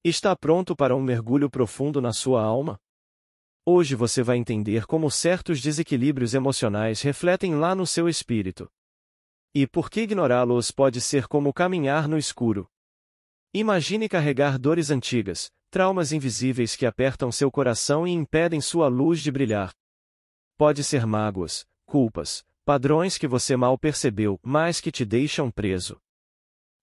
Está pronto para um mergulho profundo na sua alma? Hoje você vai entender como certos desequilíbrios emocionais refletem lá no seu espírito. E por que ignorá-los pode ser como caminhar no escuro. Imagine carregar dores antigas, traumas invisíveis que apertam seu coração e impedem sua luz de brilhar. Pode ser mágoas, culpas, padrões que você mal percebeu, mas que te deixam preso.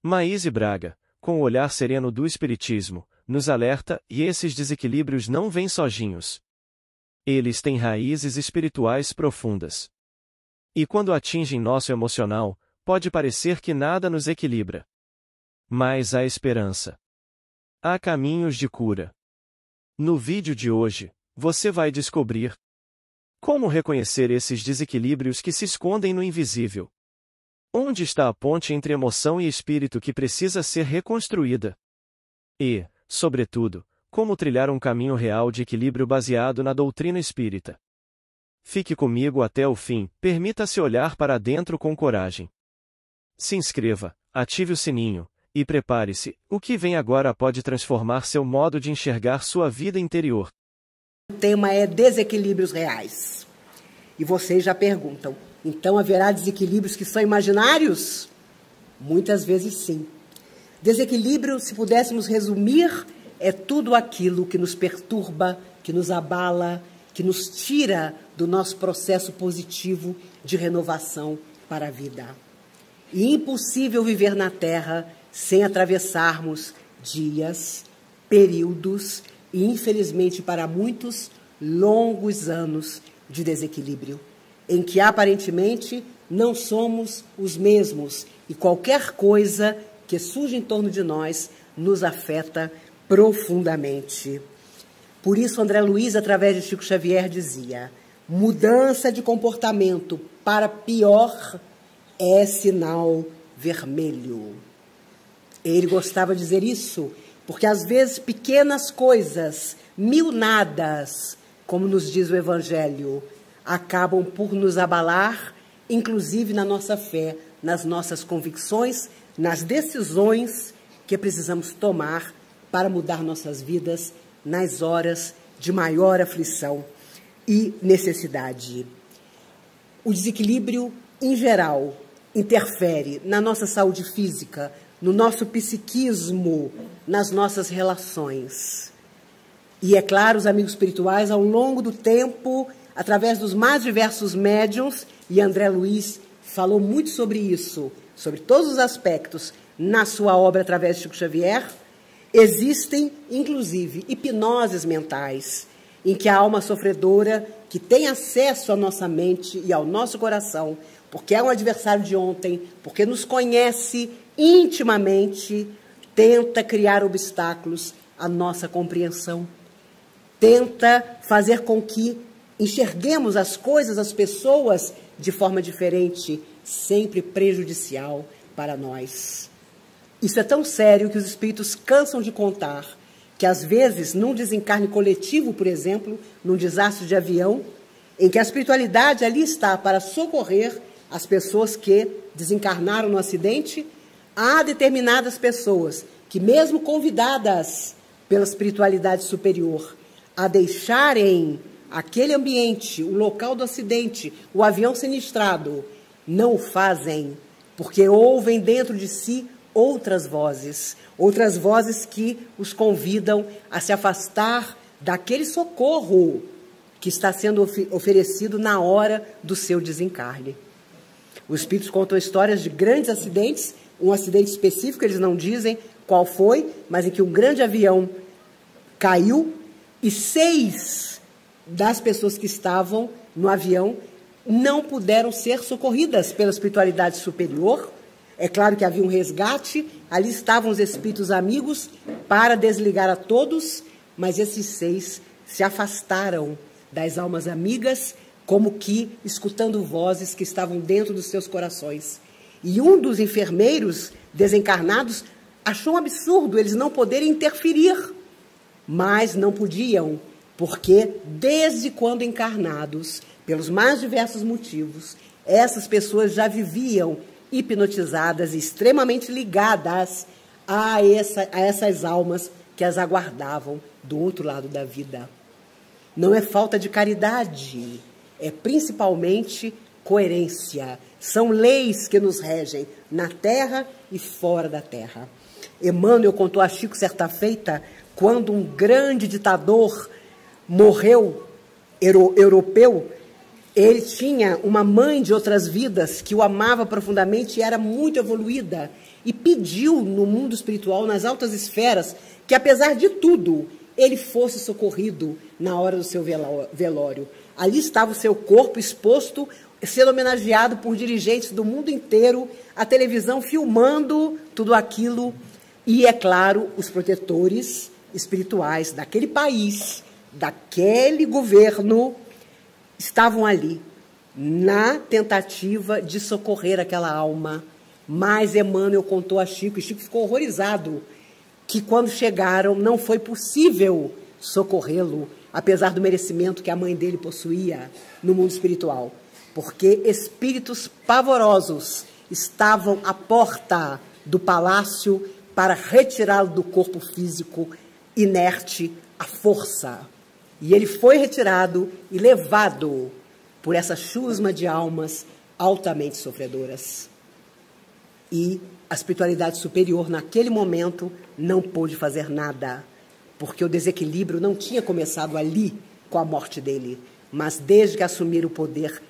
Maíse Braga, com o olhar sereno do Espiritismo, nos alerta, e esses desequilíbrios não vêm sozinhos. Eles têm raízes espirituais profundas. E quando atingem nosso emocional, pode parecer que nada nos equilibra. Mas há esperança. Há caminhos de cura. No vídeo de hoje, você vai descobrir como reconhecer esses desequilíbrios que se escondem no invisível. Onde está a ponte entre emoção e espírito que precisa ser reconstruída? E, sobretudo, como trilhar um caminho real de equilíbrio baseado na doutrina espírita. Fique comigo até o fim, permita-se olhar para dentro com coragem. Se inscreva, ative o sininho, e prepare-se, o que vem agora pode transformar seu modo de enxergar sua vida interior. O tema é desequilíbrios reais. E vocês já perguntam, então haverá desequilíbrios que são imaginários? Muitas vezes sim. Desequilíbrio, se pudéssemos resumir, é tudo aquilo que nos perturba, que nos abala, que nos tira do nosso processo positivo de renovação para a vida. E é impossível viver na Terra sem atravessarmos dias, períodos e, infelizmente para muitos, longos anos de desequilíbrio, em que aparentemente não somos os mesmos e qualquer coisa que surge em torno de nós nos afeta profundamente. Por isso, André Luiz, através de Chico Xavier, dizia: mudança de comportamento para pior é sinal vermelho. Ele gostava de dizer isso, porque às vezes pequenas coisas, mil nadas, como nos diz o Evangelho, acabam por nos abalar, inclusive na nossa fé, nas nossas convicções, nas decisões que precisamos tomar para mudar nossas vidas nas horas de maior aflição e necessidade. O desequilíbrio, em geral, interfere na nossa saúde física, no nosso psiquismo, nas nossas relações. E, é claro, os amigos espirituais, ao longo do tempo, através dos mais diversos médiuns, e André Luiz falou muito sobre isso, sobre todos os aspectos, na sua obra através de Chico Xavier, existem, inclusive, hipnoses mentais, em que a alma sofredora, que tem acesso à nossa mente e ao nosso coração, porque é um adversário de ontem, porque nos conhece intimamente, tenta criar obstáculos à nossa compreensão, tenta fazer com que enxerguemos as coisas, as pessoas, de forma diferente, sempre prejudicial para nós. Isso é tão sério que os espíritos cansam de contar, que às vezes, num desencarne coletivo, por exemplo, num desastre de avião, em que a espiritualidade ali está para socorrer as pessoas que desencarnaram no acidente, há determinadas pessoas que, mesmo convidadas pela espiritualidade superior a deixarem aquele ambiente, o local do acidente, o avião sinistrado, não o fazem, porque ouvem dentro de si outras vozes que os convidam a se afastar daquele socorro que está sendo oferecido na hora do seu desencarne. Os espíritos contam histórias de grandes acidentes, um acidente específico, eles não dizem qual foi, mas em que um grande avião caiu e 6 das pessoas que estavam no avião não puderam ser socorridas pela espiritualidade superior. É claro que havia um resgate, ali estavam os espíritos amigos para desligar a todos, mas esses 6 se afastaram das almas amigas, como que escutando vozes que estavam dentro dos seus corações. E um dos enfermeiros desencarnados achou um absurdo eles não poderem interferir, mas não podiam, porque desde quando encarnados, pelos mais diversos motivos, essas pessoas já viviam hipnotizadas e extremamente ligadas a essas almas que as aguardavam do outro lado da vida. Não é falta de caridade, é principalmente coerência. São leis que nos regem na terra e fora da terra. Emmanuel contou a Chico certa feita, quando um grande ditador morreu, europeu, ele tinha uma mãe de outras vidas que o amava profundamente e era muito evoluída, e pediu no mundo espiritual, nas altas esferas, que apesar de tudo, ele fosse socorrido na hora do seu velório. Ali estava o seu corpo exposto, sendo homenageado por dirigentes do mundo inteiro, a televisão filmando tudo aquilo, e, é claro, os protetores espirituais daquele país, daquele governo, estavam ali, na tentativa de socorrer aquela alma. Mas Emmanuel contou a Chico, e Chico ficou horrorizado, que quando chegaram não foi possível socorrê-lo, apesar do merecimento que a mãe dele possuía no mundo espiritual, porque espíritos pavorosos estavam à porta do palácio para retirá-lo do corpo físico inerte à força. E ele foi retirado e levado por essa chusma de almas altamente sofredoras. E a espiritualidade superior, naquele momento, não pôde fazer nada, porque o desequilíbrio não tinha começado ali com a morte dele, mas desde que assumiram o poder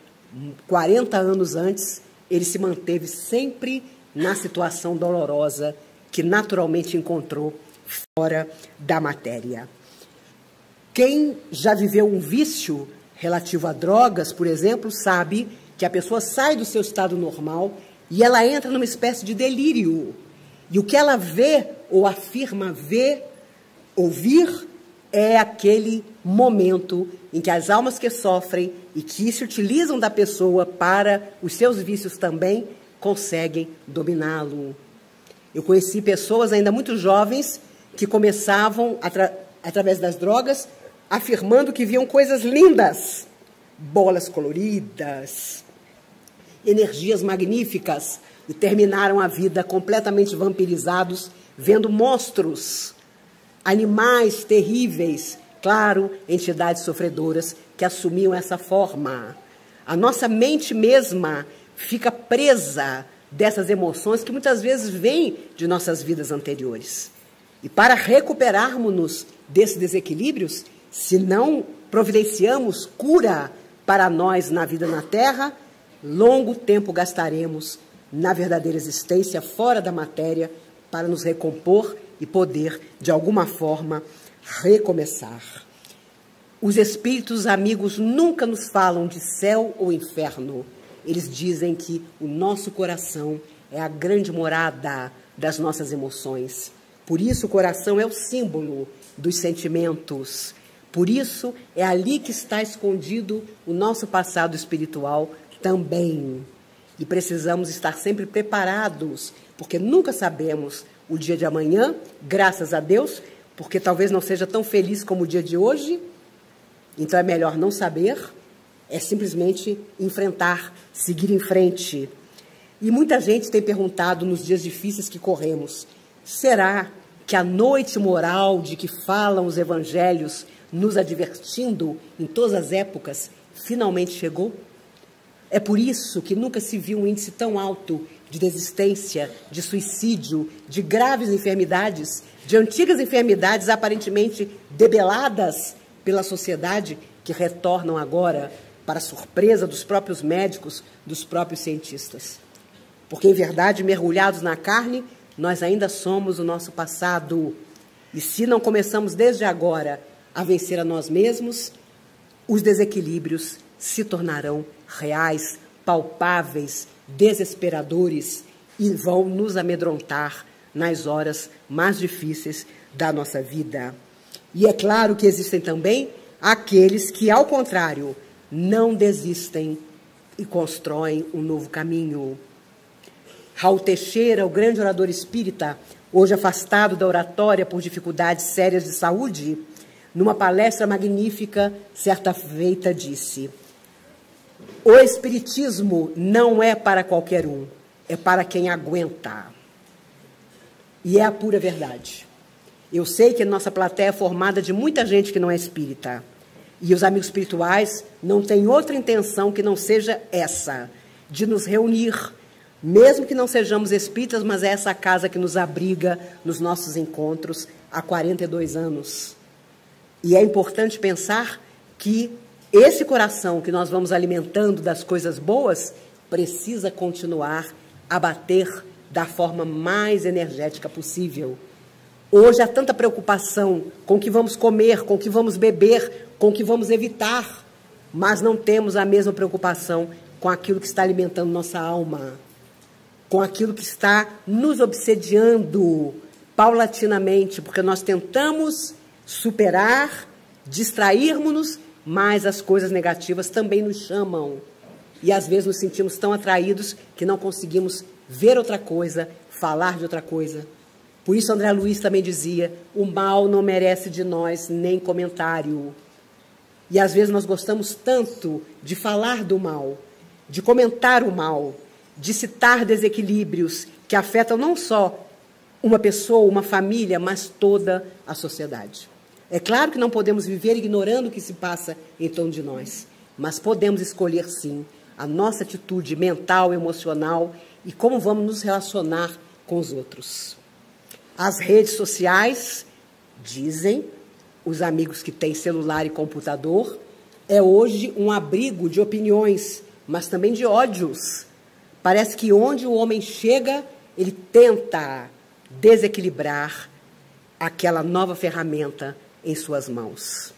40 anos antes, ele se manteve sempre na situação dolorosa que naturalmente encontrou fora da matéria. Quem já viveu um vício relativo a drogas, por exemplo, sabe que a pessoa sai do seu estado normal e ela entra numa espécie de delírio. E o que ela vê ou afirma ver, ouvir, é aquele momento em que as almas que sofrem e que se utilizam da pessoa para os seus vícios também conseguem dominá-lo. Eu conheci pessoas ainda muito jovens que começavam, através das drogas, afirmando que viam coisas lindas, bolas coloridas, energias magníficas, e terminaram a vida completamente vampirizados, vendo monstros, animais terríveis, claro, entidades sofredoras que assumiam essa forma. A nossa mente mesma fica presa dessas emoções que muitas vezes vêm de nossas vidas anteriores. E para recuperarmos-nos desses desequilíbrios, se não providenciamos cura para nós na vida na Terra, longo tempo gastaremos na verdadeira existência fora da matéria para nos recompor e poder, de alguma forma, recomeçar. Os espíritos amigos nunca nos falam de céu ou inferno. Eles dizem que o nosso coração é a grande morada das nossas emoções. Por isso o coração é o símbolo dos sentimentos. Por isso é ali que está escondido o nosso passado espiritual também. E precisamos estar sempre preparados, porque nunca sabemos o dia de amanhã, graças a Deus, porque talvez não seja tão feliz como o dia de hoje. Então é melhor não saber, é simplesmente enfrentar, seguir em frente. E muita gente tem perguntado nos dias difíceis que corremos, será que a noite moral de que falam os evangelhos, nos advertindo em todas as épocas, finalmente chegou? É por isso que nunca se viu um índice tão alto de desistência, de suicídio, de graves enfermidades, de antigas enfermidades aparentemente debeladas pela sociedade, que retornam agora para a surpresa dos próprios médicos, dos próprios cientistas. Porque, em verdade, mergulhados na carne, nós ainda somos o nosso passado. E se não começamos desde agora a vencer a nós mesmos, os desequilíbrios se tornarão reais, palpáveis, desesperadores e vão nos amedrontar nas horas mais difíceis da nossa vida. E é claro que existem também aqueles que, ao contrário, não desistem e constroem um novo caminho. Raul Teixeira, o grande orador espírita, hoje afastado da oratória por dificuldades sérias de saúde, numa palestra magnífica, certa feita, disse: o espiritismo não é para qualquer um, é para quem aguenta. E é a pura verdade. Eu sei que a nossa plateia é formada de muita gente que não é espírita. E os amigos espirituais não têm outra intenção que não seja essa, de nos reunir, mesmo que não sejamos espíritas, mas é essa casa que nos abriga nos nossos encontros há 42 anos. E é importante pensar que esse coração que nós vamos alimentando das coisas boas precisa continuar a bater da forma mais energética possível. Hoje há tanta preocupação com o que vamos comer, com o que vamos beber, com o que vamos evitar, mas não temos a mesma preocupação com aquilo que está alimentando nossa alma, com aquilo que está nos obsediando paulatinamente, porque nós tentamos superar, distrairmos-nos, mas as coisas negativas também nos chamam. E às vezes nos sentimos tão atraídos que não conseguimos ver outra coisa, falar de outra coisa. Por isso André Luiz também dizia, o mal não merece de nós nem comentário. E às vezes nós gostamos tanto de falar do mal, de comentar o mal, de citar desequilíbrios que afetam não só uma pessoa, uma família, mas toda a sociedade. É claro que não podemos viver ignorando o que se passa em torno de nós, mas podemos escolher, sim, a nossa atitude mental, emocional e como vamos nos relacionar com os outros. As redes sociais, dizem os amigos que têm celular e computador, é hoje um abrigo de opiniões, mas também de ódios. Parece que onde o homem chega, ele tenta desequilibrar aquela nova ferramenta em suas mãos.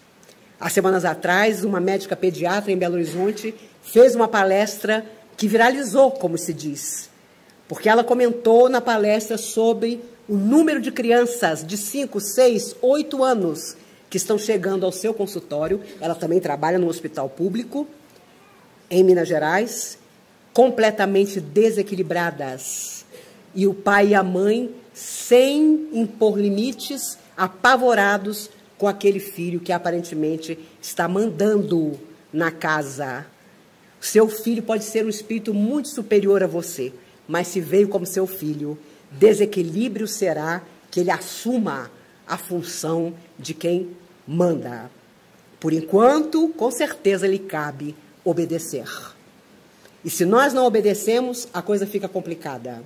Há semanas atrás, uma médica pediatra em Belo Horizonte fez uma palestra que viralizou, como se diz, porque ela comentou na palestra sobre o número de crianças de 5, 6, 8 anos que estão chegando ao seu consultório. Ela também trabalha no hospital público, em Minas Gerais, completamente desequilibradas. E o pai e a mãe, sem impor limites, apavorados com aquele filho que aparentemente está mandando na casa. Seu filho pode ser um espírito muito superior a você, mas se veio como seu filho, desequilíbrio será que ele assuma a função de quem manda. Por enquanto, com certeza lhe cabe obedecer. E se nós não obedecemos, a coisa fica complicada.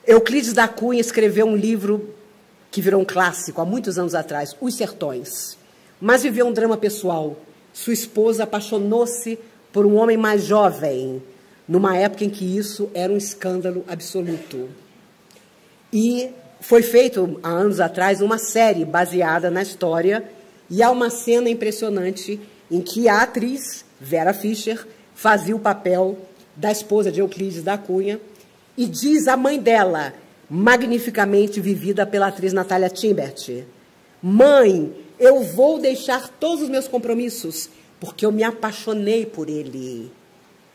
Euclides da Cunha escreveu um livro que virou um clássico há muitos anos atrás, Os Sertões, mas viveu um drama pessoal. Sua esposa apaixonou-se por um homem mais jovem, numa época em que isso era um escândalo absoluto. E foi feito, há anos atrás, uma série baseada na história, e há uma cena impressionante em que a atriz, Vera Fischer, fazia o papel da esposa de Euclides da Cunha, e diz a mãe dela, magnificamente vivida pela atriz Natália Timbert: mãe, eu vou deixar todos os meus compromissos, porque eu me apaixonei por ele.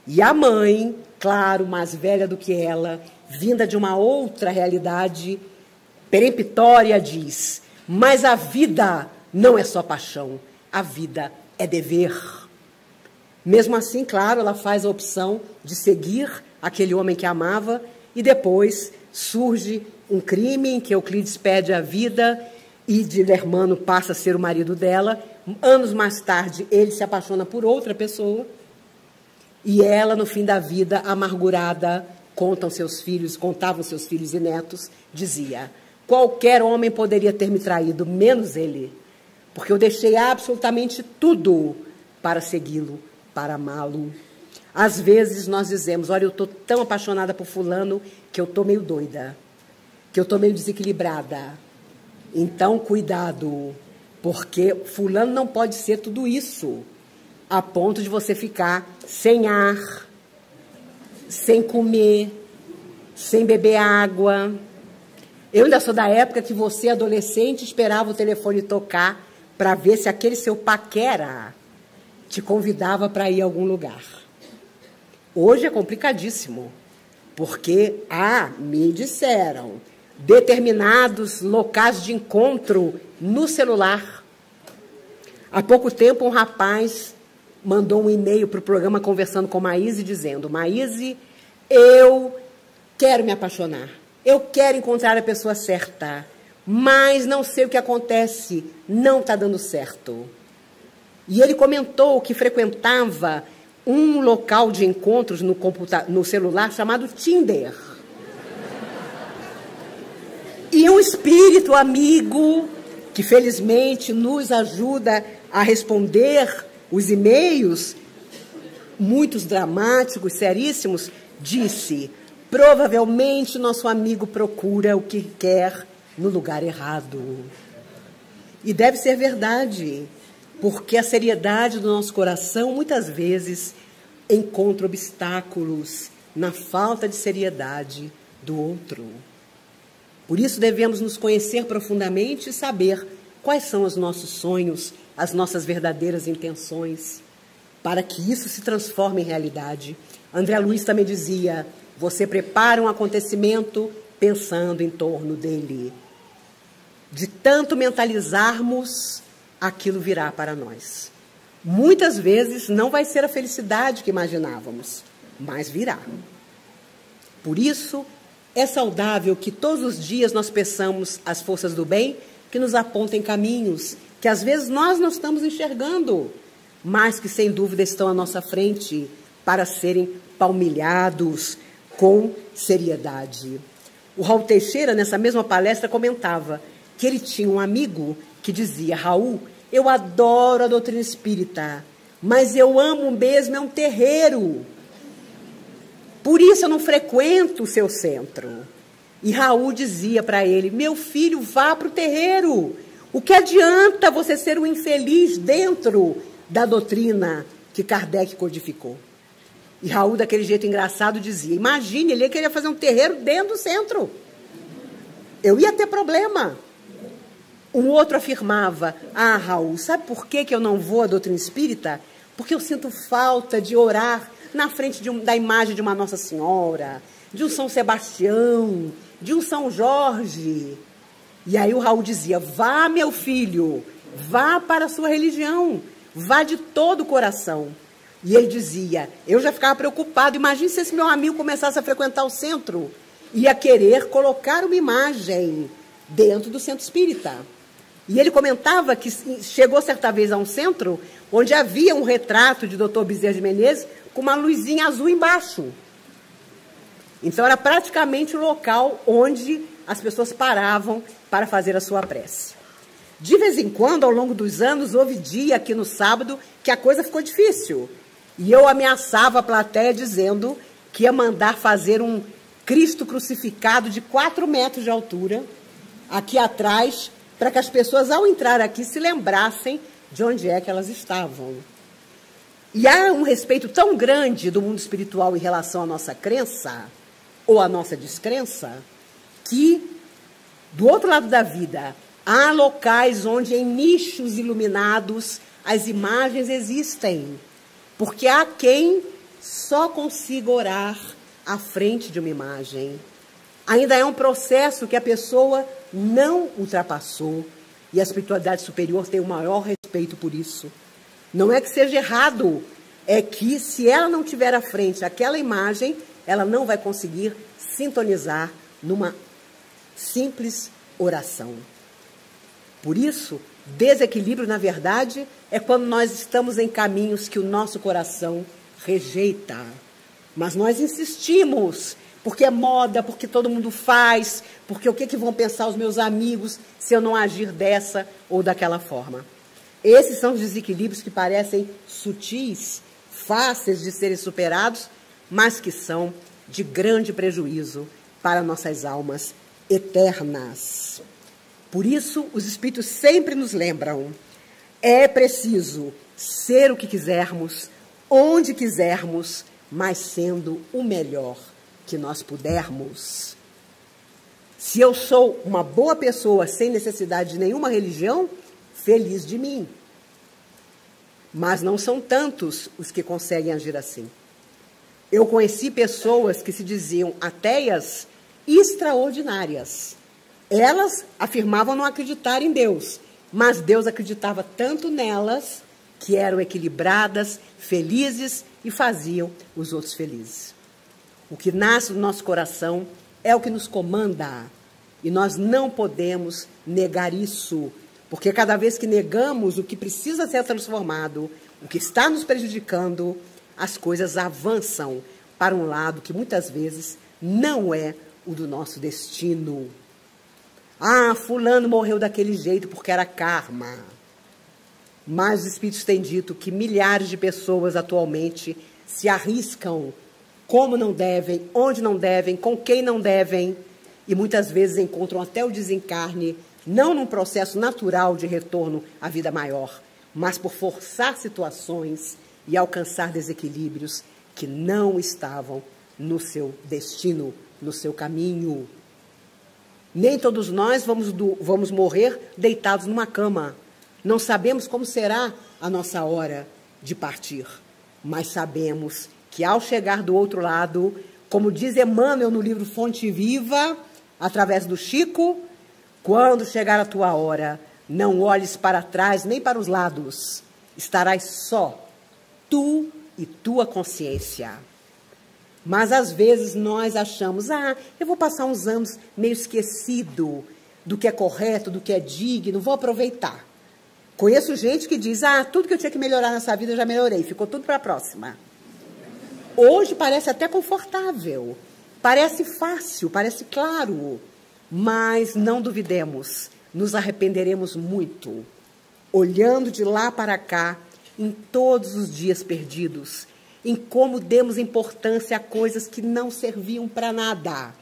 E a mãe, claro, mais velha do que ela, vinda de uma outra realidade peremptória, diz: mas a vida não é só paixão, a vida é dever. Mesmo assim, claro, ela faz a opção de seguir aquele homem que amava, e depois surge um crime em que Euclides perde a vida e Dilermano passa a ser o marido dela. Anos mais tarde, ele se apaixona por outra pessoa, e ela, no fim da vida, amargurada, contavam seus filhos e netos, dizia: qualquer homem poderia ter me traído, menos ele, porque eu deixei absolutamente tudo para segui-lo, para amá-lo. Às vezes nós dizemos: olha, eu estou tão apaixonada por fulano que eu estou meio doida, que eu estou meio desequilibrada. Então, cuidado, porque fulano não pode ser tudo isso, a ponto de você ficar sem ar, sem comer, sem beber água. Eu ainda sou da época que você, adolescente, esperava o telefone tocar para ver se aquele seu paquera te convidava para ir a algum lugar. Hoje é complicadíssimo, porque, me disseram, determinados locais de encontro no celular. Há pouco tempo, um rapaz mandou um e-mail para o programa Conversando com Maíse, dizendo: Maíse, eu quero me apaixonar, eu quero encontrar a pessoa certa. mas não sei o que acontece, não está dando certo. E ele comentou que frequentava um local de encontros no celular chamado Tinder. E um espírito amigo, que felizmente nos ajuda a responder os e-mails, muitos dramáticos, seríssimos, disse: provavelmente nosso amigo procura o que quer no lugar errado. E deve ser verdade, porque a seriedade do nosso coração muitas vezes encontra obstáculos na falta de seriedade do outro. Por isso devemos nos conhecer profundamente e saber quais são os nossos sonhos, as nossas verdadeiras intenções, para que isso se transforme em realidade. André Luiz também dizia: você prepara um acontecimento pensando em torno dele. De tanto mentalizarmos, aquilo virá para nós. Muitas vezes não vai ser a felicidade que imaginávamos, mas virá. Por isso, é saudável que todos os dias nós peçamos às forças do bem que nos apontem caminhos que às vezes nós não estamos enxergando, mas que sem dúvida estão à nossa frente para serem palmilhados com seriedade. O Raul Teixeira, nessa mesma palestra, comentava que ele tinha um amigo que dizia: Raul, eu adoro a doutrina espírita, mas eu amo mesmo é um terreiro. Por isso eu não frequento o seu centro. E Raul dizia para ele: meu filho, vá para o terreiro. O que adianta você ser um infeliz dentro da doutrina que Kardec codificou? E Raul, daquele jeito engraçado, dizia: imagine, ele queria fazer um terreiro dentro do centro. Eu ia ter problema. Um outro afirmava: ah, Raul, sabe por que eu não vou à doutrina espírita? Porque eu sinto falta de orar na frente da imagem de uma Nossa Senhora, de um São Sebastião, de um São Jorge. E aí o Raul dizia: vá, meu filho, vá para a sua religião, vá de todo o coração. E ele dizia: eu já ficava preocupado, imagine se esse meu amigo começasse a frequentar o centro, ia querer colocar uma imagem dentro do centro espírita. E ele comentava que chegou certa vez a um centro onde havia um retrato de Dr. Bezerra de Menezes com uma luzinha azul embaixo. Então era praticamente o local onde as pessoas paravam para fazer a sua prece. De vez em quando, ao longo dos anos, houve dia aqui no sábado que a coisa ficou difícil. E eu ameaçava a plateia dizendo que ia mandar fazer um Cristo crucificado de 4 metros de altura aqui atrás, para que as pessoas, ao entrar aqui, se lembrassem de onde é que elas estavam. E há um respeito tão grande do mundo espiritual em relação à nossa crença, ou à nossa descrença, que, do outro lado da vida, há locais onde, em nichos iluminados, as imagens existem. Porque há quem só consiga orar à frente de uma imagem. Ainda é um processo que a pessoa não ultrapassou, e a espiritualidade superior tem o maior respeito por isso. Não é que seja errado, é que se ela não tiver à frente aquela imagem, ela não vai conseguir sintonizar numa simples oração. Por isso, desequilíbrio, na verdade, é quando nós estamos em caminhos que o nosso coração rejeita. Mas nós insistimos, porque é moda, porque todo mundo faz, porque o que vão pensar os meus amigos se eu não agir dessa ou daquela forma. Esses são os desequilíbrios que parecem sutis, fáceis de serem superados, mas que são de grande prejuízo para nossas almas eternas. Por isso, os Espíritos sempre nos lembram: é preciso ser o que quisermos, onde quisermos, mas sendo o melhor que nós pudermos. Se eu sou uma boa pessoa sem necessidade de nenhuma religião, feliz de mim. Mas não são tantos os que conseguem agir assim. Eu conheci pessoas que se diziam ateias extraordinárias. Elas afirmavam não acreditar em Deus, mas Deus acreditava tanto nelas que eram equilibradas, felizes e faziam os outros felizes. O que nasce no nosso coração é o que nos comanda. E nós não podemos negar isso, porque cada vez que negamos o que precisa ser transformado, o que está nos prejudicando, as coisas avançam para um lado que muitas vezes não é o do nosso destino. Ah, fulano morreu daquele jeito porque era karma. Mas os espíritos têm dito que milhares de pessoas atualmente se arriscam como não devem, onde não devem, com quem não devem, e muitas vezes encontram até o desencarne, não num processo natural de retorno à vida maior, mas por forçar situações e alcançar desequilíbrios que não estavam no seu destino, no seu caminho. Nem todos nós vamos morrer deitados numa cama. Não sabemos como será a nossa hora de partir, mas sabemos que ao chegar do outro lado, como diz Emmanuel no livro Fonte Viva, através do Chico, quando chegar a tua hora, não olhes para trás nem para os lados, estarás só, tu e tua consciência. Mas às vezes nós achamos, eu vou passar uns anos meio esquecido do que é correto, do que é digno, vou aproveitar. Conheço gente que diz, tudo que eu tinha que melhorar nessa vida eu já melhorei, ficou tudo para a próxima. Hoje parece até confortável, parece fácil, parece claro, mas não duvidemos, nos arrependeremos muito, olhando de lá para cá, em todos os dias perdidos, em como demos importância a coisas que não serviam para nada,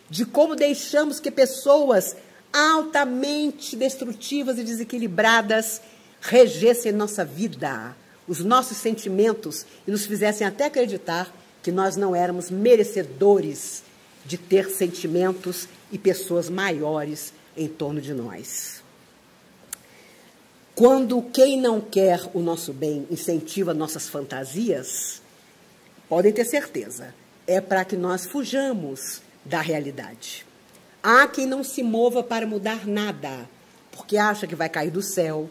de como deixamos que pessoas altamente destrutivas e desequilibradas regessem nossa vida, os nossos sentimentos, e nos fizessem até acreditar que nós não éramos merecedores de ter sentimentos e pessoas maiores em torno de nós. Quando quem não quer o nosso bem incentiva nossas fantasias, podem ter certeza, é para que nós fujamos da realidade. Há quem não se mova para mudar nada, porque acha que vai cair do céu,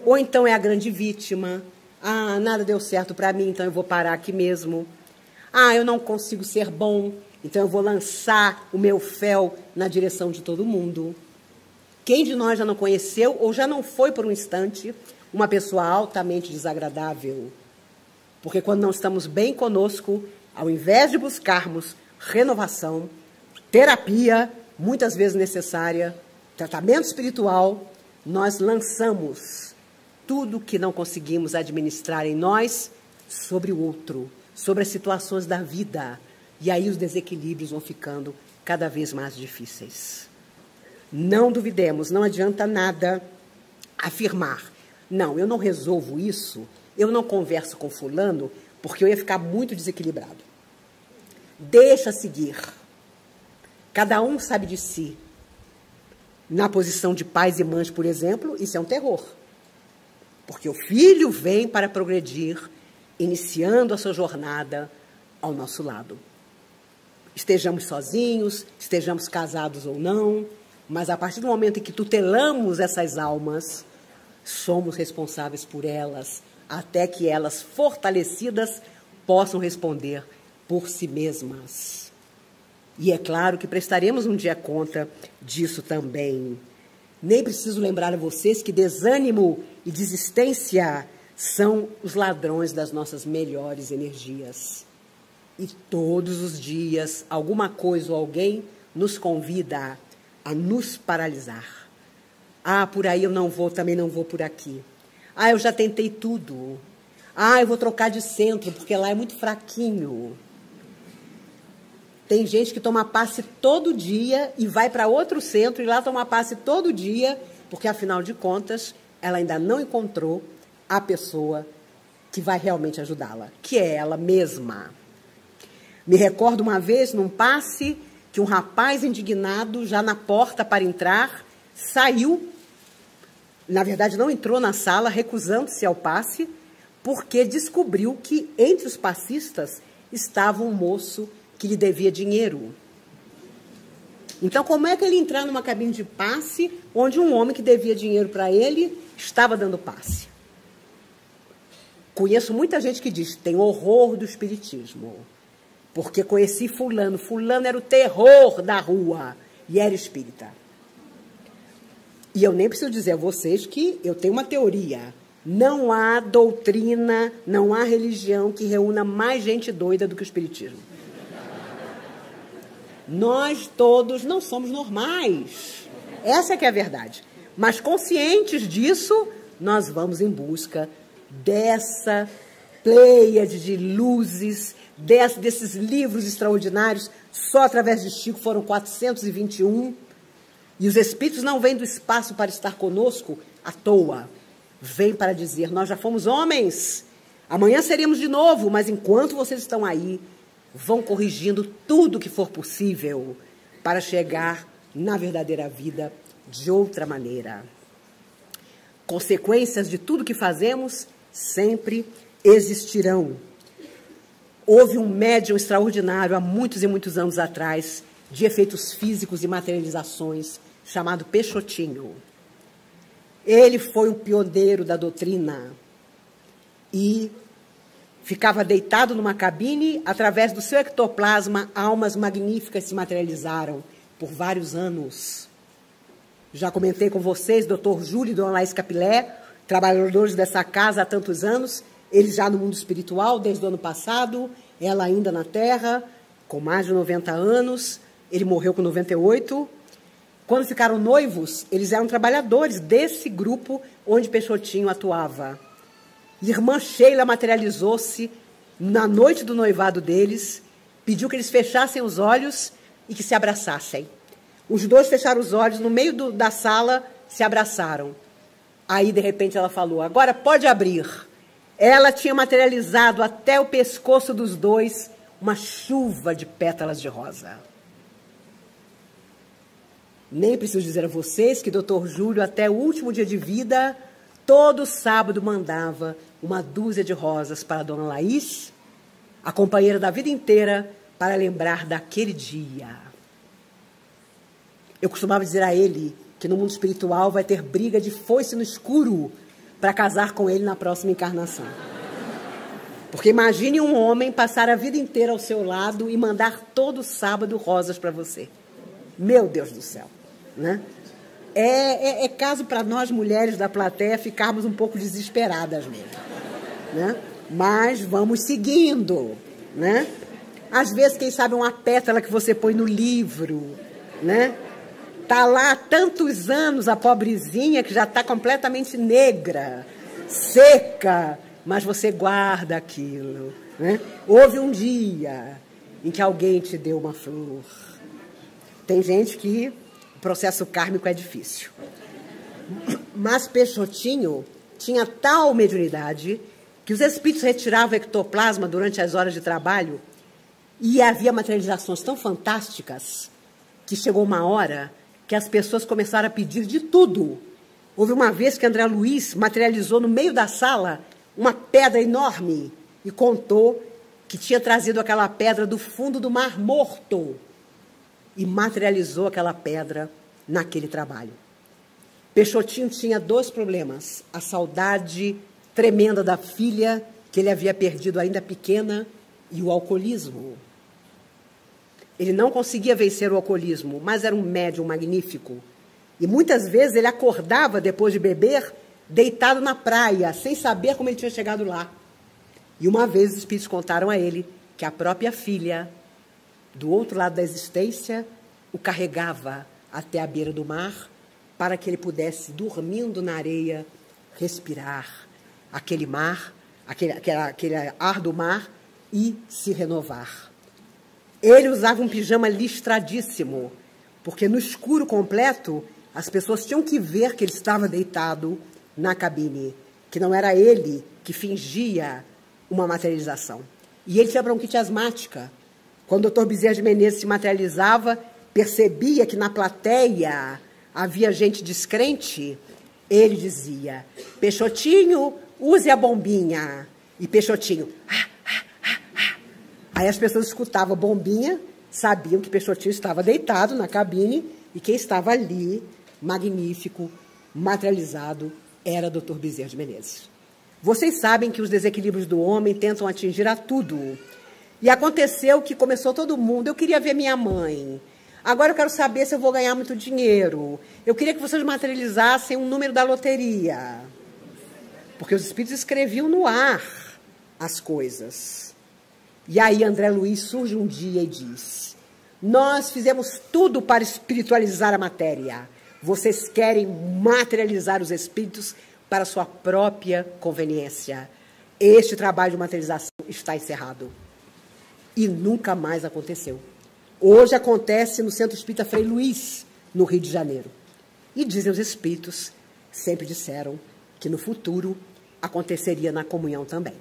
ou então é a grande vítima. Nada deu certo para mim, então eu vou parar aqui mesmo. Eu não consigo ser bom, então eu vou lançar o meu fel na direção de todo mundo. Quem de nós já não conheceu ou já não foi por um instante uma pessoa altamente desagradável? Porque quando não estamos bem conosco, ao invés de buscarmos renovação, terapia, muitas vezes necessária, tratamento espiritual, nós lançamos tudo que não conseguimos administrar em nós sobre o outro, sobre as situações da vida. E aí os desequilíbrios vão ficando cada vez mais difíceis. Não duvidemos, não adianta nada afirmar, não, eu não resolvo isso, eu não converso com fulano, porque eu ia ficar muito desequilibrado. Deixa seguir. Cada um sabe de si. Na posição de pais e mães, por exemplo, isso é um terror. Porque o filho vem para progredir, iniciando a sua jornada ao nosso lado. Estejamos sozinhos, estejamos casados ou não, mas a partir do momento em que tutelamos essas almas, somos responsáveis por elas, até que elas, fortalecidas, possam responder por si mesmas. E é claro que prestaremos um dia conta disso também. Nem preciso lembrar a vocês que desânimo e desistência são os ladrões das nossas melhores energias. E todos os dias, alguma coisa ou alguém nos convida a nos paralisar. Por aí eu não vou, também não vou por aqui. Eu já tentei tudo. Eu vou trocar de centro, porque lá é muito fraquinho. Tem gente que toma passe todo dia e vai para outro centro e lá toma passe todo dia, porque, afinal de contas, ela ainda não encontrou a pessoa que vai realmente ajudá-la, que é ela mesma. Me recordo uma vez, num passe, que um rapaz indignado, já na porta para entrar, saiu, na verdade não entrou na sala, recusando-se ao passe, porque descobriu que entre os passistas estava um moço que lhe devia dinheiro. Então, como é que ele entrar numa cabine de passe, onde um homem que devia dinheiro para ele estava dando passe? Conheço muita gente que diz, tem horror do espiritismo, porque conheci fulano, fulano era o terror da rua, e era espírita. E eu nem preciso dizer a vocês que eu tenho uma teoria. Não há doutrina, não há religião que reúna mais gente doida do que o espiritismo. Nós todos não somos normais. Essa é que é a verdade. Mas conscientes disso, nós vamos em busca dessa pleiade de luzes, desses livros extraordinários. Só através de Chico foram 421. E os espíritos não vêm do espaço para estar conosco à toa. Vêm para dizer, nós já fomos homens, amanhã seremos de novo, mas enquanto vocês estão aí, vão corrigindo tudo que for possível para chegar na verdadeira vida de outra maneira. Consequências de tudo que fazemos sempre existirão. Houve um médium extraordinário há muitos e muitos anos atrás, de efeitos físicos e materializações, chamado Peixotinho. Ele foi um pioneiro da doutrina e ficava deitado numa cabine, através do seu ectoplasma, almas magníficas se materializaram por vários anos. Já comentei com vocês, Dr. Júlio e Dona Laís Capilé, trabalhadores dessa casa há tantos anos, eles já no mundo espiritual desde o ano passado, ela ainda na Terra, com mais de 90 anos, ele morreu com 98. Quando ficaram noivos, eles eram trabalhadores desse grupo onde Peixotinho atuava. Irmã Sheila materializou-se na noite do noivado deles, pediu que eles fechassem os olhos e que se abraçassem. Os dois fecharam os olhos, no meio da sala, se abraçaram. Aí, de repente, ela falou, agora pode abrir. Ela tinha materializado até o pescoço dos dois uma chuva de pétalas de rosa. Nem preciso dizer a vocês que Dr. Júlio, até o último dia de vida, todo sábado mandava uma dúzia de rosas para a Dona Laís, a companheira da vida inteira, para lembrar daquele dia. Eu costumava dizer a ele que no mundo espiritual vai ter briga de foice no escuro para casar com ele na próxima encarnação. Porque imagine um homem passar a vida inteira ao seu lado e mandar todo sábado rosas para você. Meu Deus do céu. Né? É caso para nós, mulheres da plateia, ficarmos um pouco desesperadas mesmo. Né? Mas vamos seguindo. Né? Às vezes, quem sabe, uma pétala que você põe no livro. Né? Tá lá há tantos anos a pobrezinha que já está completamente negra, seca, mas você guarda aquilo. Né? Houve um dia em que alguém te deu uma flor. Tem gente que o processo kármico é difícil. Mas Peixotinho tinha tal mediunidade que os espíritos retiravam o ectoplasma durante as horas de trabalho e havia materializações tão fantásticas que chegou uma hora que as pessoas começaram a pedir de tudo. Houve uma vez que André Luiz materializou no meio da sala uma pedra enorme e contou que tinha trazido aquela pedra do fundo do Mar Morto e materializou aquela pedra naquele trabalho. Peixotinho tinha dois problemas: a saudade tremenda da filha, que ele havia perdido ainda pequena, e o alcoolismo. Ele não conseguia vencer o alcoolismo, mas era um médium magnífico. E muitas vezes ele acordava, depois de beber, deitado na praia, sem saber como ele tinha chegado lá. E uma vez os espíritos contaram a ele que a própria filha, do outro lado da existência, o carregava até a beira do mar para que ele pudesse, dormindo na areia, respirar aquele mar, aquele ar do mar e se renovar. Ele usava um pijama listradíssimo, porque no escuro completo as pessoas tinham que ver que ele estava deitado na cabine, que não era ele que fingia uma materialização. E ele tinha bronquite asmática. Quando o Dr. Bezerra de Menezes se materializava, percebia que na plateia havia gente descrente, ele dizia, Peixotinho, use a bombinha. E Peixotinho, Aí as pessoas escutavam a bombinha, sabiam que Peixotinho estava deitado na cabine e quem estava ali, magnífico, materializado, era Dr. Bezerra de Menezes. Vocês sabem que os desequilíbrios do homem tentam atingir a tudo. E aconteceu que começou todo mundo, eu queria ver minha mãe. Agora eu quero saber se eu vou ganhar muito dinheiro. Eu queria que vocês materializassem um número da loteria. Porque os espíritos escreviam no ar as coisas. E aí André Luiz surge um dia e diz: nós fizemos tudo para espiritualizar a matéria. Vocês querem materializar os espíritos para sua própria conveniência. Este trabalho de materialização está encerrado. E nunca mais aconteceu. Hoje acontece no Centro Espírita Frei Luís, no Rio de Janeiro. E dizem os espíritos, sempre disseram, que no futuro aconteceria na comunhão também.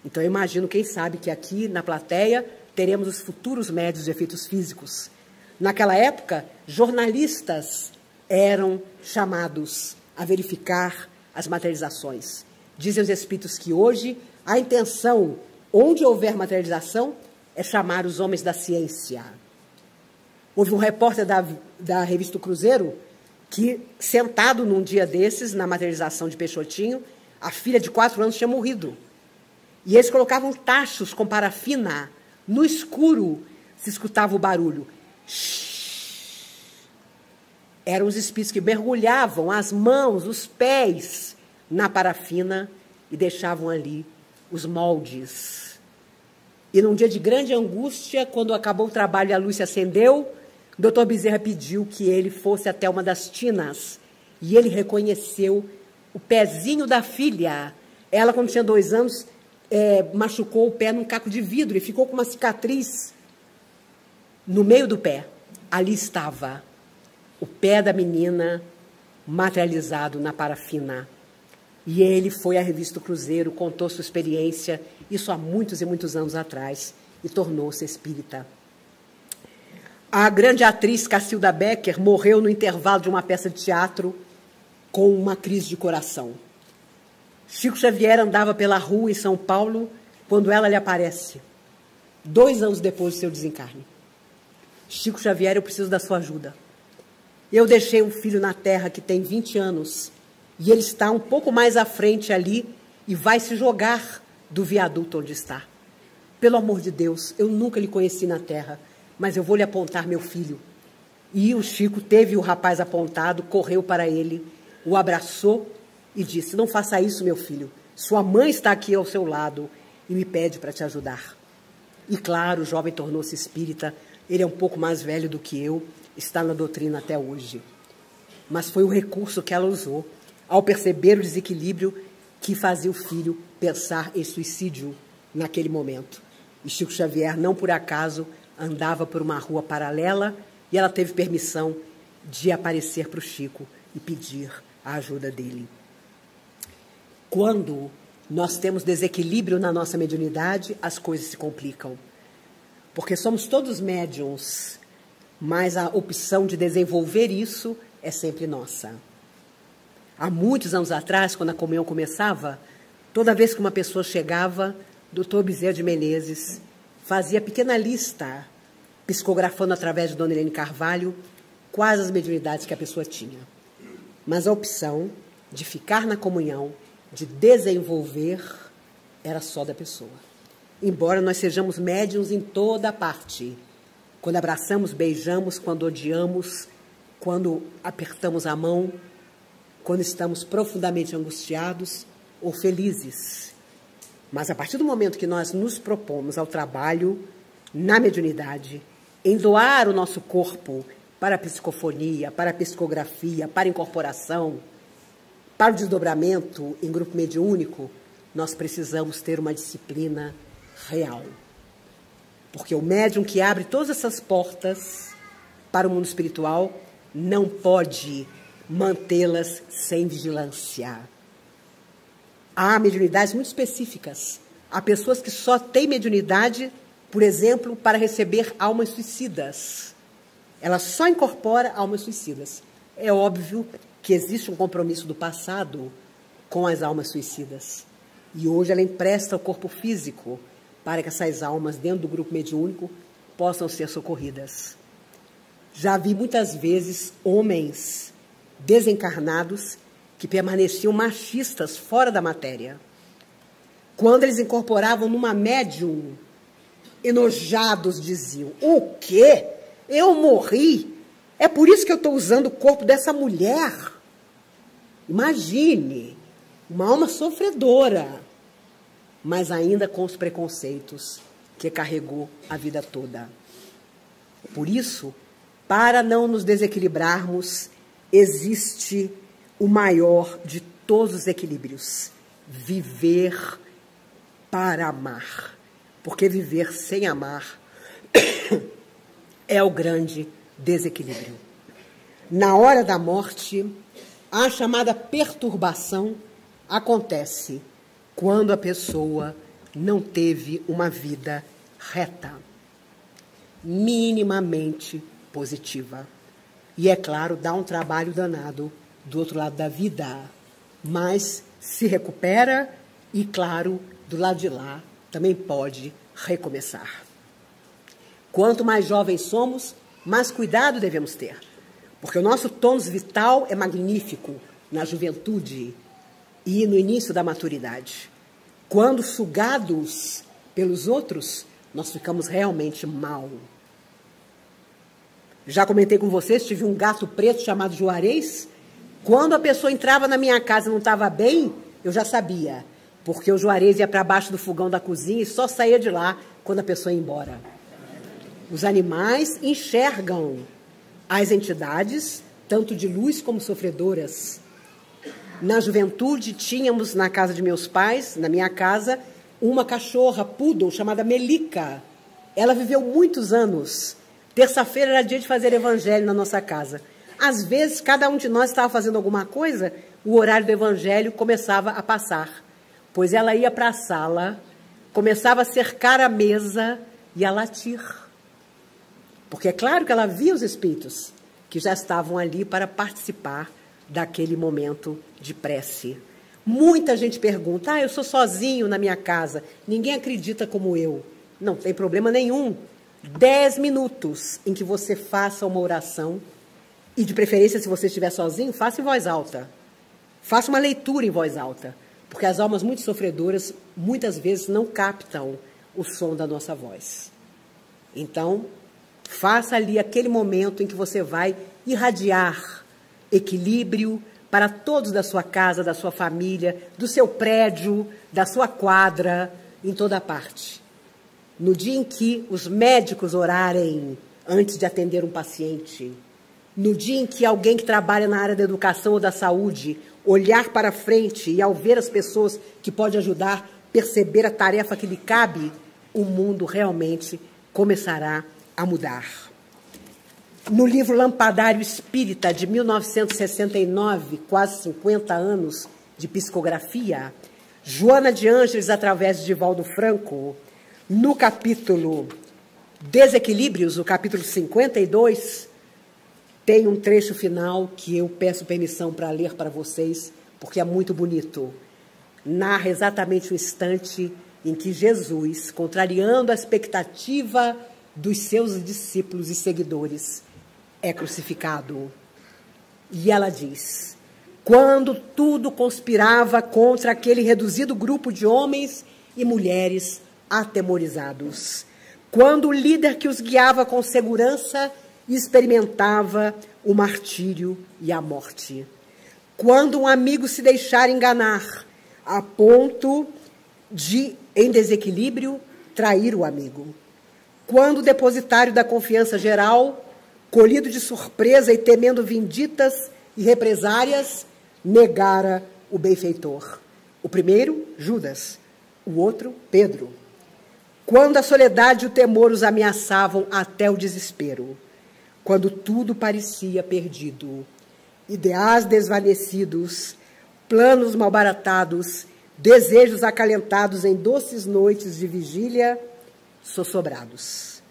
Então eu imagino, quem sabe, que aqui na plateia teremos os futuros médiuns de efeitos físicos. Naquela época, jornalistas eram chamados a verificar as materializações. Dizem os espíritos que hoje a intenção, onde houver materialização, é chamar os homens da ciência. Houve um repórter da revista O Cruzeiro que, sentado num dia desses, na materialização de Peixotinho, a filha de 4 anos tinha morrido. E eles colocavam tachos com parafina. No escuro se escutava o barulho. Eram os espíritos que mergulhavam as mãos, os pés na parafina e deixavam ali os moldes. E num dia de grande angústia, quando acabou o trabalho e a luz se acendeu, o doutor Bezerra pediu que ele fosse até uma das tinas. E ele reconheceu o pezinho da filha. Ela, quando tinha 2 anos, machucou o pé num caco de vidro e ficou com uma cicatriz no meio do pé. Ali estava o pé da menina materializado na parafina. E ele foi à revista O Cruzeiro, contou sua experiência, isso há muitos e muitos anos atrás, e tornou-se espírita. A grande atriz Cacilda Becker morreu no intervalo de uma peça de teatro com uma crise de coração. Chico Xavier andava pela rua em São Paulo quando ela lhe aparece, 2 anos depois do seu desencarne. Chico Xavier, eu preciso da sua ajuda. Eu deixei um filho na terra que tem 20 anos e ele está um pouco mais à frente ali e vai se jogar do viaduto onde está. Pelo amor de Deus, eu nunca lhe conheci na terra, mas eu vou lhe apontar meu filho. E o Chico teve o rapaz apontado, correu para ele, o abraçou e disse: não faça isso, meu filho. Sua mãe está aqui ao seu lado e me pede para te ajudar. E claro, o jovem tornou-se espírita. Ele é um pouco mais velho do que eu, está na doutrina até hoje. Mas foi o recurso que ela usou ao perceber o desequilíbrio que fazia o filho pensar em suicídio naquele momento. E Chico Xavier, não por acaso, andava por uma rua paralela e ela teve permissão de aparecer para o Chico e pedir a ajuda dele. Quando nós temos desequilíbrio na nossa mediunidade, as coisas se complicam. Porque somos todos médiuns, mas a opção de desenvolver isso é sempre nossa. Há muitos anos atrás, quando a comunhão começava, toda vez que uma pessoa chegava, o doutor Bezerra de Menezes fazia pequena lista, psicografando através de Dona Helene Carvalho, quais as mediunidades que a pessoa tinha. Mas a opção de ficar na comunhão, de desenvolver, era só da pessoa. Embora nós sejamos médiuns em toda parte. Quando abraçamos, beijamos, quando odiamos, quando apertamos a mão, quando estamos profundamente angustiados ou felizes. Mas a partir do momento que nós nos propomos ao trabalho na mediunidade, em doar o nosso corpo para a psicofonia, para a psicografia, para a incorporação, para o desdobramento em grupo mediúnico, nós precisamos ter uma disciplina real. Porque o médium que abre todas essas portas para o mundo espiritual não pode mantê-las sem vigilância. Há mediunidades muito específicas. Há pessoas que só têm mediunidade, por exemplo, para receber almas suicidas. Ela só incorpora almas suicidas. É óbvio que existe um compromisso do passado com as almas suicidas. E hoje ela empresta o corpo físico para que essas almas, dentro do grupo mediúnico, possam ser socorridas. Já vi muitas vezes homens desencarnados que permaneciam machistas fora da matéria. Quando eles incorporavam numa médium, enojados diziam: o quê? Eu morri. É por isso que eu estou usando o corpo dessa mulher. Imagine, uma alma sofredora, mas ainda com os preconceitos que carregou a vida toda. Por isso, para não nos desequilibrarmos, existe o maior de todos os equilíbrios: viver para amar. Porque viver sem amar é o grande desequilíbrio. Na hora da morte, a chamada perturbação acontece quando a pessoa não teve uma vida reta, minimamente positiva. E, é claro, dá um trabalho danado do outro lado da vida, mas se recupera e, claro, do lado de lá também pode recomeçar. Quanto mais jovens somos, mais cuidado devemos ter, porque o nosso tônus vital é magnífico na juventude e no início da maturidade. Quando sugados pelos outros, nós ficamos realmente mal. Já comentei com vocês, tive um gato preto chamado Juarez. Quando a pessoa entrava na minha casa e não estava bem, eu já sabia, porque o Juarez ia para baixo do fogão da cozinha e só saía de lá quando a pessoa ia embora. Os animais enxergam as entidades, tanto de luz como sofredoras. Na juventude, tínhamos na casa de meus pais, na minha casa, uma cachorra poodle chamada Melica. Ela viveu muitos anos. Terça-feira era dia de fazer evangelho na nossa casa. Às vezes, cada um de nós estava fazendo alguma coisa, o horário do evangelho começava a passar. Pois ela ia para a sala, começava a cercar a mesa e a latir. Porque é claro que ela via os espíritos que já estavam ali para participar daquele momento de prece. Muita gente pergunta, eu sou sozinho na minha casa, ninguém acredita como eu. Não tem problema nenhum. 10 minutos em que você faça uma oração, e de preferência, se você estiver sozinho, faça em voz alta. Faça uma leitura em voz alta, porque as almas muito sofredoras, muitas vezes, não captam o som da nossa voz. Então, faça ali aquele momento em que você vai irradiar equilíbrio para todos da sua casa, da sua família, do seu prédio, da sua quadra, em toda parte. No dia em que os médicos orarem antes de atender um paciente, no dia em que alguém que trabalha na área da educação ou da saúde olhar para frente e, ao ver as pessoas que pode ajudar, perceber a tarefa que lhe cabe, o mundo realmente começará a mudar. No livro Lampadário Espírita, de 1969, quase 50 anos de psicografia, Joana de Ângeles, através de Divaldo Franco, no capítulo Desequilíbrios, o capítulo 52, tem um trecho final que eu peço permissão para ler para vocês, porque é muito bonito. Narra exatamente o instante em que Jesus, contrariando a expectativa dos seus discípulos e seguidores, é crucificado. E ela diz: quando tudo conspirava contra aquele reduzido grupo de homens e mulheres atemorizados, quando o líder que os guiava com segurança experimentava o martírio e a morte, quando um amigo se deixar enganar a ponto de, em desequilíbrio, trair o amigo, quando o depositário da confiança geral, colhido de surpresa e temendo vinditas e represárias, negara o benfeitor. O primeiro, Judas, o outro, Pedro. Quando a soledade e o temor os ameaçavam até o desespero, quando tudo parecia perdido, ideais desvanecidos, planos malbaratados, desejos acalentados em doces noites de vigília, sossobrados.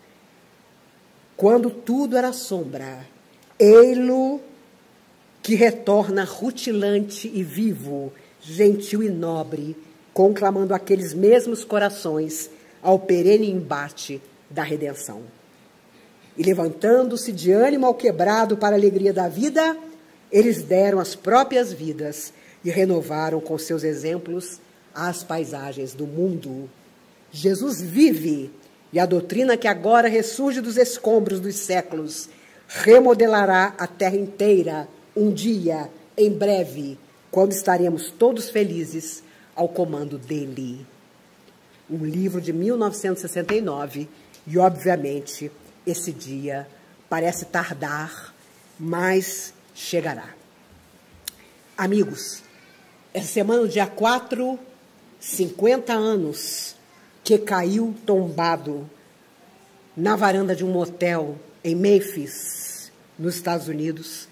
Quando tudo era sombra, ei-lo que retorna rutilante e vivo, gentil e nobre, conclamando aqueles mesmos corações ao perene embate da redenção. E levantando-se de ânimo ao quebrado para a alegria da vida, eles deram as próprias vidas e renovaram com seus exemplos as paisagens do mundo. Jesus vive E a doutrina que agora ressurge dos escombros dos séculos remodelará a terra inteira um dia, em breve, quando estaremos todos felizes ao comando dele. Um livro de 1969 e, obviamente, esse dia parece tardar, mas chegará. Amigos, essa semana, no dia 4, 50 anos, que caiu tombado na varanda de um motel em Memphis, nos Estados Unidos,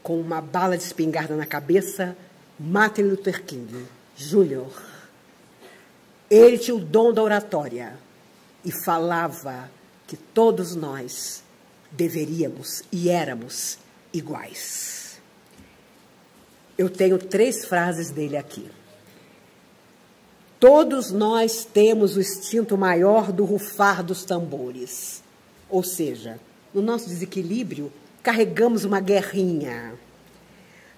com uma bala de espingarda na cabeça, Martin Luther King Jr. Ele tinha o dom da oratória e falava que todos nós deveríamos e éramos iguais. Eu tenho 3 frases dele aqui. Todos nós temos o instinto maior do rufar dos tambores. Ou seja, no nosso desequilíbrio, carregamos uma guerrinha.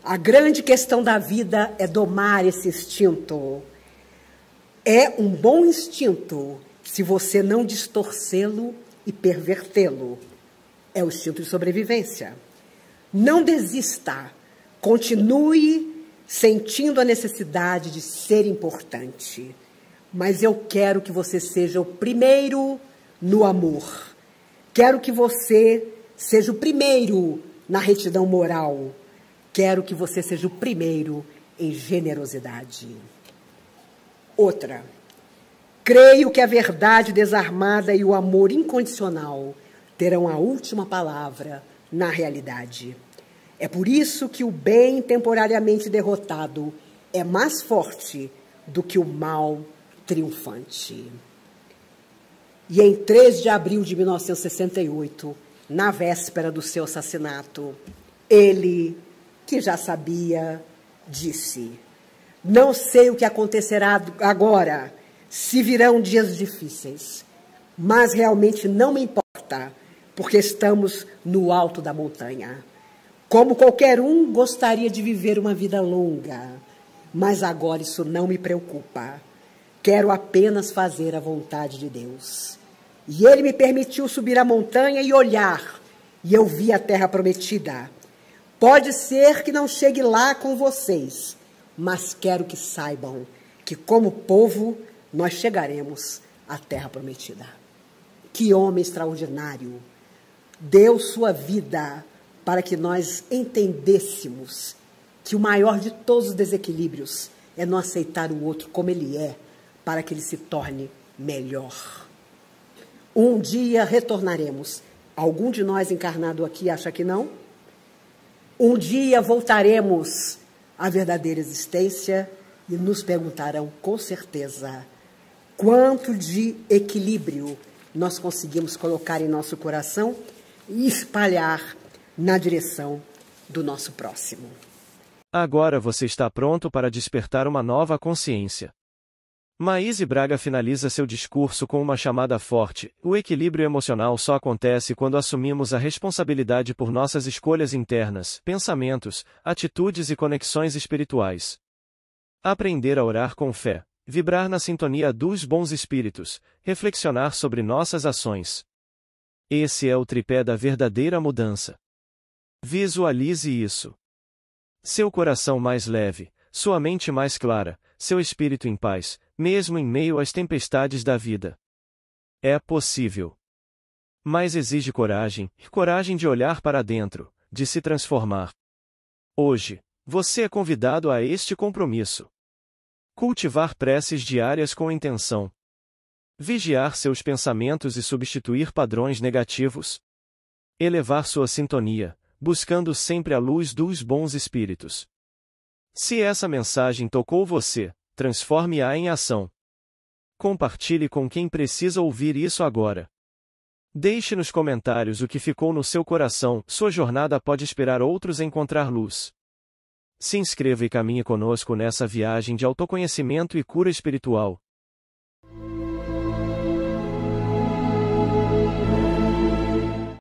A grande questão da vida é domar esse instinto. É um bom instinto se você não distorcê-lo e pervertê-lo. É o instinto de sobrevivência. Não desista. Continue sentindo a necessidade de ser importante. Mas eu quero que você seja o primeiro no amor. Quero que você seja o primeiro na retidão moral. Quero que você seja o primeiro em generosidade. Outra. Creio que a verdade desarmada e o amor incondicional terão a última palavra na realidade. É por isso que o bem temporariamente derrotado é mais forte do que o mal triunfante. E em 3 de abril de 1968, na véspera do seu assassinato, ele, que já sabia, disse: não sei o que acontecerá agora, se virão dias difíceis, mas realmente não me importa, porque estamos no alto da montanha. Como qualquer um, gostaria de viver uma vida longa, mas agora isso não me preocupa. Quero apenas fazer a vontade de Deus. E ele me permitiu subir a montanha e olhar, e eu vi a terra prometida. Pode ser que não chegue lá com vocês, mas quero que saibam que, como povo, nós chegaremos à terra prometida. Que homem extraordinário! Deu sua vida para que nós entendêssemos que o maior de todos os desequilíbrios é não aceitar o outro como ele é, para que ele se torne melhor. Um dia retornaremos. Algum de nós encarnado aqui acha que não? Um dia voltaremos à verdadeira existência e nos perguntarão com certeza quanto de equilíbrio nós conseguimos colocar em nosso coração e espalhar na direção do nosso próximo. Agora você está pronto para despertar uma nova consciência. Maíse Braga finaliza seu discurso com uma chamada forte: o equilíbrio emocional só acontece quando assumimos a responsabilidade por nossas escolhas internas, pensamentos, atitudes e conexões espirituais. Aprender a orar com fé, vibrar na sintonia dos bons espíritos, reflexionar sobre nossas ações. Esse é o tripé da verdadeira mudança. Visualize isso. Seu coração mais leve, sua mente mais clara, seu espírito em paz, mesmo em meio às tempestades da vida. É possível. Mas exige coragem, coragem de olhar para dentro, de se transformar. Hoje, você é convidado a este compromisso. Cultivar preces diárias com intenção. Vigiar seus pensamentos e substituir padrões negativos. Elevar sua sintonia, buscando sempre a luz dos bons espíritos. Se essa mensagem tocou você, transforme-a em ação. Compartilhe com quem precisa ouvir isso agora. Deixe nos comentários o que ficou no seu coração, sua jornada pode inspirar outros a encontrar luz. Se inscreva e caminhe conosco nessa viagem de autoconhecimento e cura espiritual.